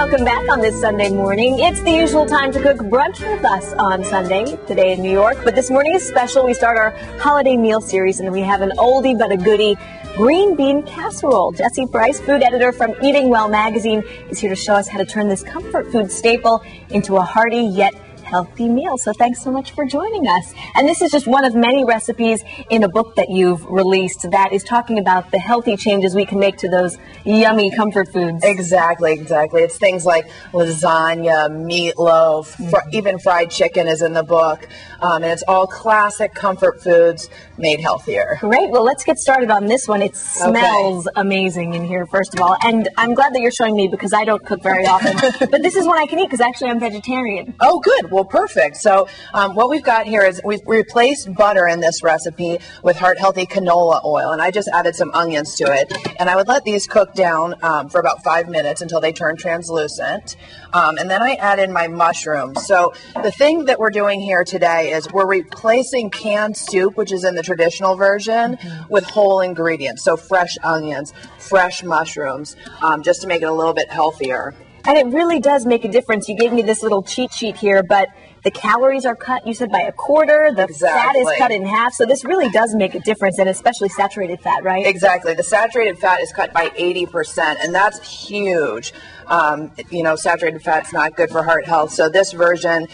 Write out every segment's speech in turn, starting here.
welcome back on this Sunday morning. It's the usual time to cook brunch with us on Sunday, today in New York. But this morning is special. We start our holiday meal series, and we have an oldie but a goodie, green bean casserole. Jessie Price, food editor from Eating Well magazine, is here to show us how to turn this comfort food staple into a hearty yet healthy meal. So thanks so much for joining us. And this is just one of many recipes in a book that you've released that is talking about the healthy changes we can make to those yummy comfort foods. Exactly. It's things like lasagna, meatloaf, even fried chicken is in the book. And it's all classic comfort foods made healthier. Great. Well, let's get started on this one. It smells amazing in here, first of all. And I'm glad that you're showing me because I don't cook very often. But this is one I can eat because actually I'm vegetarian. Oh, good. Well, perfect. So what we've got here is we've replaced butter in this recipe with heart-healthy canola oil, and I just added some onions to it. And I would let these cook down for about 5 minutes until they turn translucent. And then I added my mushrooms. So the thing that we're doing here today is we're replacing canned soup, which is in the traditional version, with whole ingredients. So fresh onions, fresh mushrooms, just to make it a little bit healthier. And it really does make a difference. You gave me this little cheat sheet here, but the calories are cut, you said, by a quarter. The fat is cut in half. So this really does make a difference, and especially saturated fat, right? Exactly. The saturated fat is cut by 80%, and that's huge. Saturated fat's not good for heart health. So this version,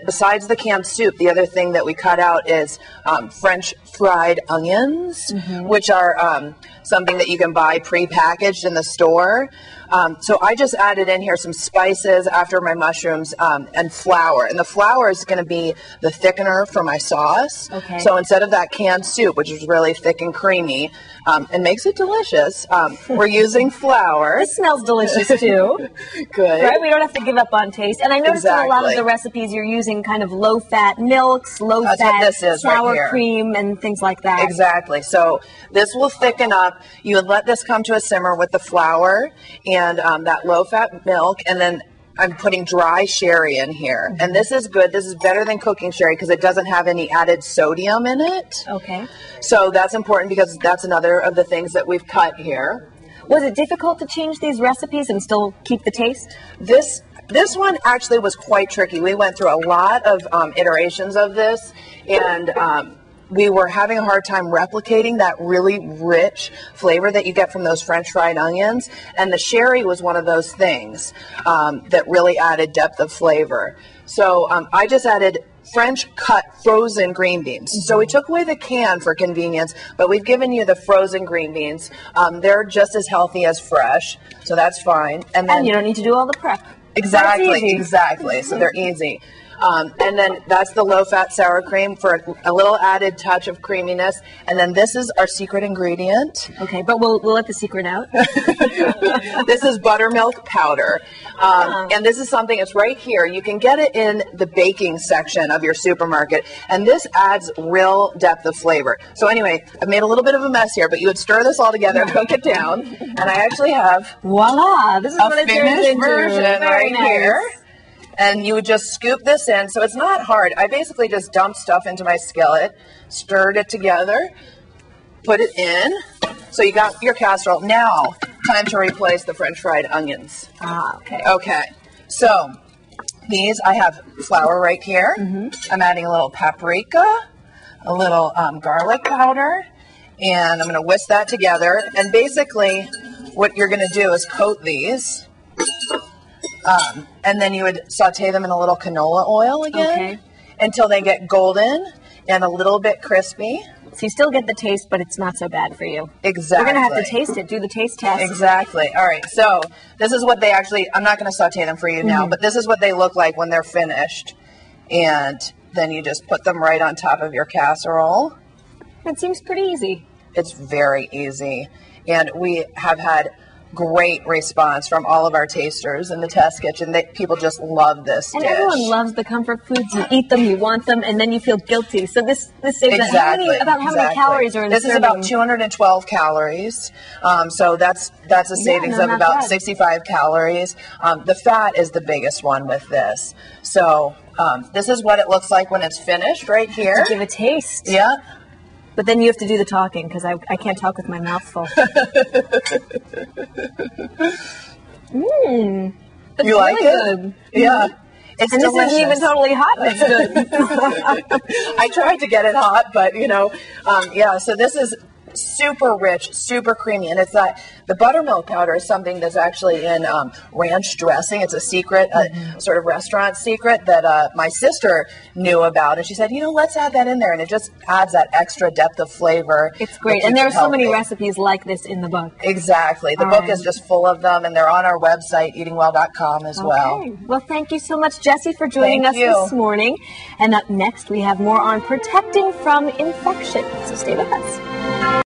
besides the canned soup, the other thing that we cut out is French fried onions, which are something that you can buy pre-packaged in the store. So I just added in here some spices after my mushrooms and flour. And the flour is going to be the thickener for my sauce. Okay. So instead of that canned soup, which is really thick and creamy, and makes it delicious, we're using flour. This smells delicious too. Good. Right? We don't have to give up on taste. And I noticed in a lot of the recipes you're using kind of low-fat milks, low-fat sour cream, and things like that. Exactly. So this will thicken up. You would let this come to a simmer with the flour and that low-fat milk, and then I'm putting dry sherry in here. And this is good. This is better than cooking sherry because it doesn't have any added sodium in it. Okay. So that's important because that's another of the things that we've cut here. Was it difficult to change these recipes and still keep the taste? This one actually was quite tricky. We went through a lot of iterations of this, and we were having a hard time replicating that really rich flavor that you get from those French fried onions. And the sherry was one of those things that really added depth of flavor. So I just added French cut frozen green beans. So we took away the can for convenience, but we've given you the frozen green beans. They're just as healthy as fresh, so that's fine. And you don't need to do all the prep. Exactly. So they're easy. And then that's the low-fat sour cream for a little added touch of creaminess. And then this is our secret ingredient. Okay, but we'll let the secret out. This is buttermilk powder. And this is something that's right here. You can get it in the baking section of your supermarket. And this adds real depth of flavor. So anyway, I've made a little bit of a mess here, but you would stir this all together, cook it down. And I actually have voila! This is a finished version right here. And you would just scoop this in. So it's not hard. I basically just dumped stuff into my skillet, stirred it together, put it in. So you got your casserole. Now, time to replace the French fried onions. Okay. Okay. So these, I have flour right here. I'm adding a little paprika, a little garlic powder, and I'm going to whisk that together. And basically, what you're going to do is coat these. And then you would saute them in a little canola oil again until they get golden and a little bit crispy. So you still get the taste, but it's not so bad for you. Exactly. We're going to have to taste it, do the taste test. Exactly. All right. So this is what they actually, I'm not going to saute them for you now, but this is what they look like when they're finished. And then you just put them right on top of your casserole. It seems pretty easy. It's very easy. And we have had great response from all of our tasters in the test kitchen. People just love this dish. And everyone loves the comfort foods. You eat them, you want them, and then you feel guilty. So this saves how many calories are in this? This is about 212 calories. So that's a savings of about 65 calories. The fat is the biggest one with this. So this is what it looks like when it's finished right here. Let's give a taste. Yeah. But then you have to do the talking because I can't talk with my mouth full. You like really it? Good. Yeah. It's and delicious. This isn't even totally hot. It's good. I tried to get it hot, but yeah. So this is super rich, super creamy, and it's the buttermilk powder is something that's actually in ranch dressing. It's a secret, sort of restaurant secret that my sister knew about, and she said, let's add that in there, and it just adds that extra depth of flavor. It's great, and there are so many recipes like this in the book. Exactly. The book is just full of them, and they're on our website, eatingwell.com as well. Well, thank you so much, Jessie, for joining us this morning. And up next, we have more on protecting from infection. So stay with us.